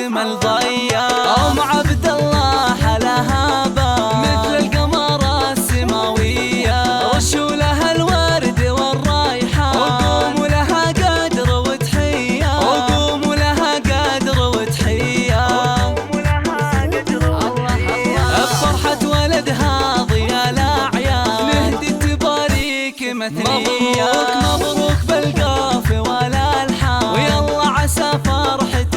السما الضيا. ام عبد الله حلاها باب مثل القمر السماويه، رشوا لها الورد والريحان، وقوموا لها قدر وتحيه، وقوموا لها قدر وتحيه. بفرحة ولدها ضيا الاعياد نهدي تباريك مثنيه. مبروك مبروك بالقاف والالحان، ويلا عسى فرحة